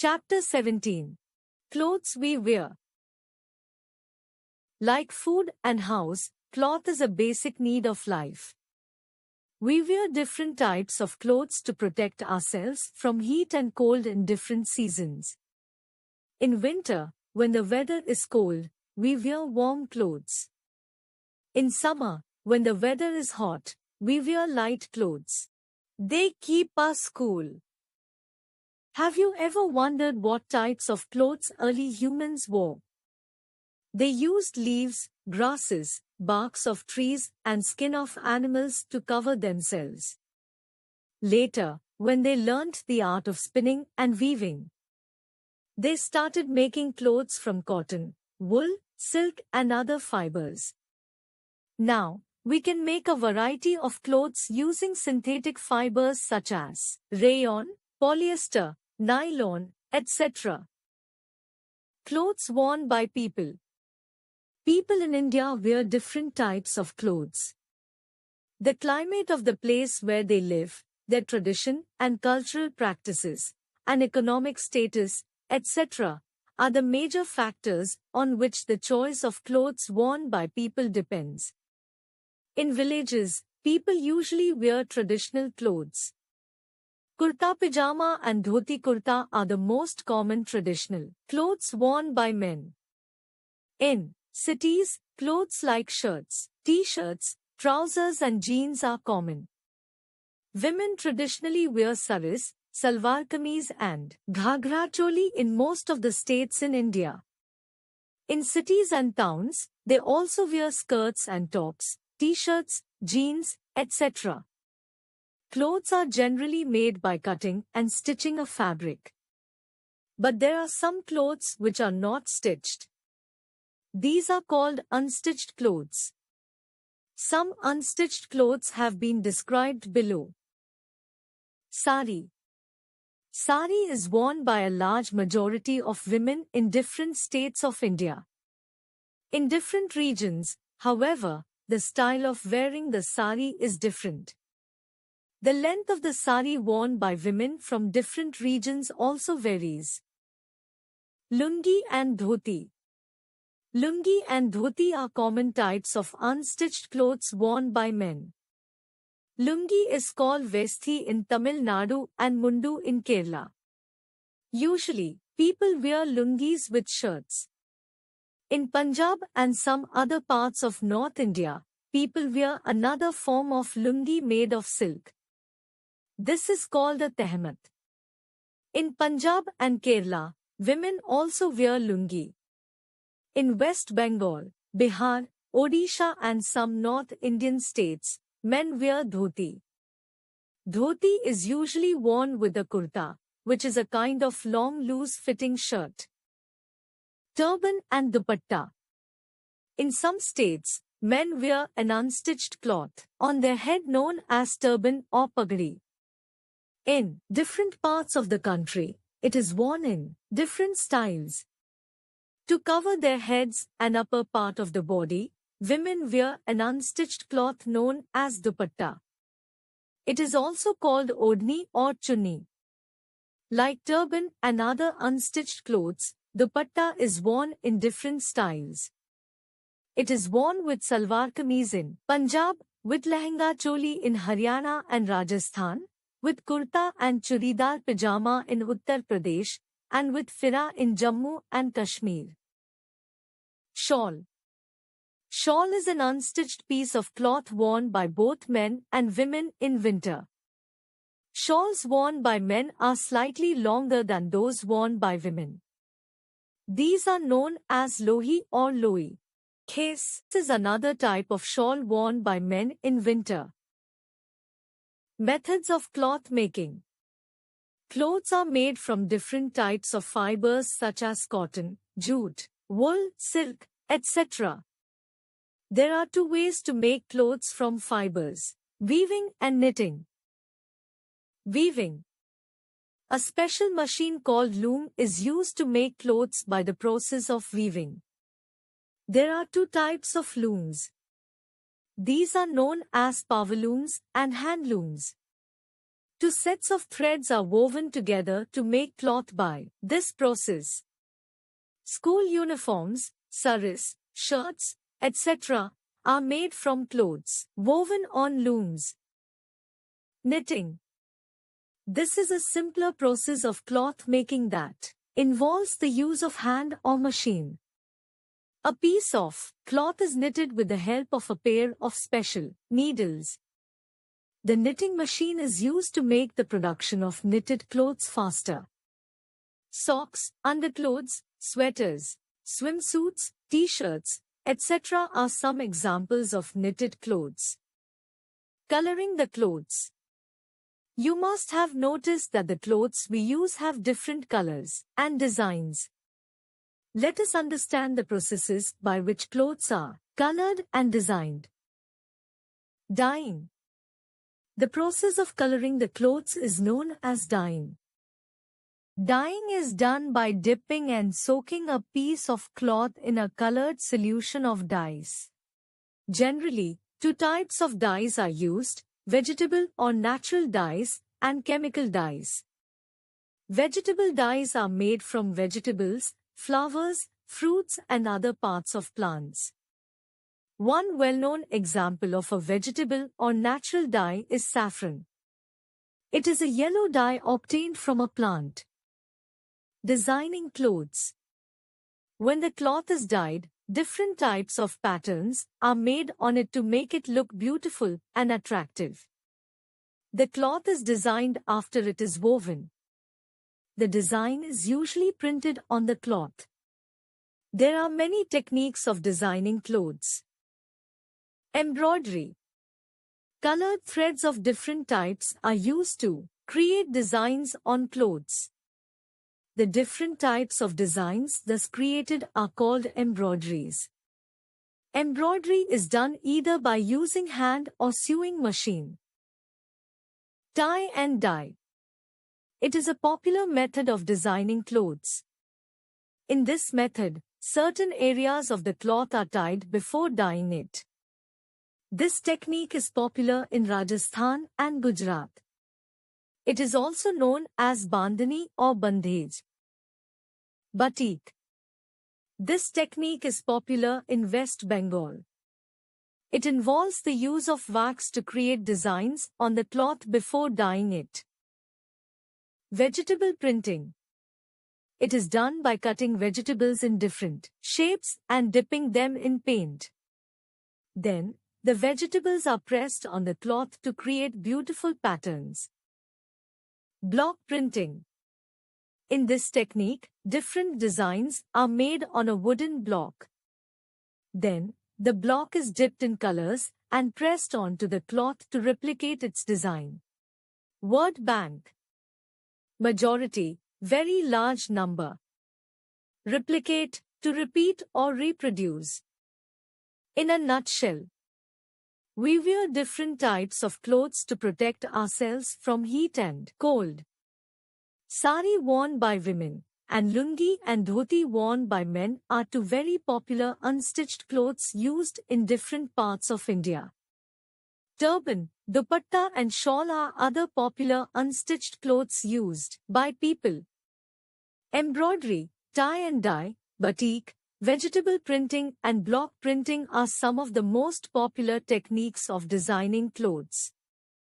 Chapter 17. Clothes we wear. Like food and house, cloth is a basic need of life. We wear different types of clothes to protect ourselves from heat and cold in different seasons. In winter, when the weather is cold, we wear warm clothes. In summer, when the weather is hot, we wear light clothes. They keep us cool. Have you ever wondered what types of clothes early humans wore? They used leaves, grasses, barks of trees, and skin of animals to cover themselves. Later, when they learnt the art of spinning and weaving, they started making clothes from cotton, wool, silk, and other fibers. Now, we can make a variety of clothes using synthetic fibers such as rayon, polyester, nylon, etc. Clothes worn by people. People in India wear different types of clothes. The climate of the place where they live, their tradition and cultural practices, and economic status, etc., are the major factors on which the choice of clothes worn by people depends. In villages, people usually wear traditional clothes. Kurta pajama and dhoti kurta are the most common traditional clothes worn by men. In cities, clothes like shirts, t-shirts, trousers and jeans are common. Women traditionally wear saris, salwar kameez and ghaghra choli in most of the states in India. In cities and towns, they also wear skirts and tops, t-shirts, jeans, etc. Clothes are generally made by cutting and stitching a fabric. But there are some clothes which are not stitched. These are called unstitched clothes. Some unstitched clothes have been described below. Sari. Sari is worn by a large majority of women in different states of India. In different regions, however, the style of wearing the sari is different. The length of the sari worn by women from different regions also varies. Lungi and dhoti. Lungi and dhoti are common types of unstitched clothes worn by men. Lungi is called vesthi in Tamil Nadu and mundu in Kerala. Usually, people wear lungis with shirts. In Punjab and some other parts of North India, people wear another form of lungi made of silk. This is called a tehmat. In Punjab and Kerala, women also wear lungi. In West Bengal, Bihar, Odisha and some North Indian states, men wear dhoti. Dhoti is usually worn with a kurta, which is a kind of long loose-fitting shirt. Turban and dupatta. In some states, men wear an unstitched cloth on their head known as turban or pagadi. In different parts of the country, it is worn in different styles. To cover their heads and upper part of the body, women wear an unstitched cloth known as dupatta. It is also called odhni or chunni. Like turban and other unstitched clothes, dupatta is worn in different styles. It is worn with salwar kameez in Punjab, with lehenga choli in Haryana and Rajasthan, with kurta and churidar pajama in Uttar Pradesh, and with fira in Jammu and Kashmir. Shawl. Shawl is an unstitched piece of cloth worn by both men and women in winter. Shawls worn by men are slightly longer than those worn by women. These are known as lohi or loi. Khas is another type of shawl worn by men in winter. Methods of cloth making. Clothes are made from different types of fibers such as cotton, jute, wool, silk, etc. There are two ways to make clothes from fibers: weaving and knitting. Weaving. A special machine called loom is used to make clothes by the process of weaving. There are two types of looms. These are known as power looms and hand looms. Two sets of threads are woven together to make cloth by this process. School uniforms, saris, shirts, etc. are made from clothes woven on looms. Knitting. This is a simpler process of cloth making that involves the use of hand or machine. A piece of cloth is knitted with the help of a pair of special needles. The knitting machine is used to make the production of knitted clothes faster. Socks, underclothes, sweaters, swimsuits, t-shirts, etc. are some examples of knitted clothes. Coloring the clothes. You must have noticed that the clothes we use have different colors and designs. Let us understand the processes by which clothes are colored and designed. Dyeing. The process of coloring the clothes is known as dyeing. Dyeing is done by dipping and soaking a piece of cloth in a colored solution of dyes. Generally, two types of dyes are used: vegetable or natural dyes and chemical dyes. Vegetable dyes are made from vegetables, flowers, fruits and other parts of plants. One well-known example of a vegetable or natural dye is saffron. It is a yellow dye obtained from a plant. Designing clothes. When the cloth is dyed, different types of patterns are made on it to make it look beautiful and attractive. The cloth is designed after it is woven. The design is usually printed on the cloth. There are many techniques of designing clothes. Embroidery. Colored threads of different types are used to create designs on clothes. The different types of designs thus created are called embroideries. Embroidery is done either by using hand or sewing machine. Tie and dye. It is a popular method of designing clothes. In this method, certain areas of the cloth are tied before dyeing it. This technique is popular in Rajasthan and Gujarat. It is also known as bandhani or bandhej. Batik. This technique is popular in West Bengal. It involves the use of wax to create designs on the cloth before dyeing it. Vegetable printing. It is done by cutting vegetables in different shapes and dipping them in paint. Then, the vegetables are pressed on the cloth to create beautiful patterns. Block printing. In this technique, different designs are made on a wooden block. Then, the block is dipped in colors and pressed onto the cloth to replicate its design. Word bank. Majority, very large number. Replicate, to repeat or reproduce. In a nutshell, we wear different types of clothes to protect ourselves from heat and cold. Sari worn by women and lungi and dhoti worn by men are two very popular unstitched clothes used in different parts of India. Turban, dupatta and shawl are other popular unstitched clothes used by people. Embroidery, tie and dye, batik, vegetable printing and block printing are some of the most popular techniques of designing clothes.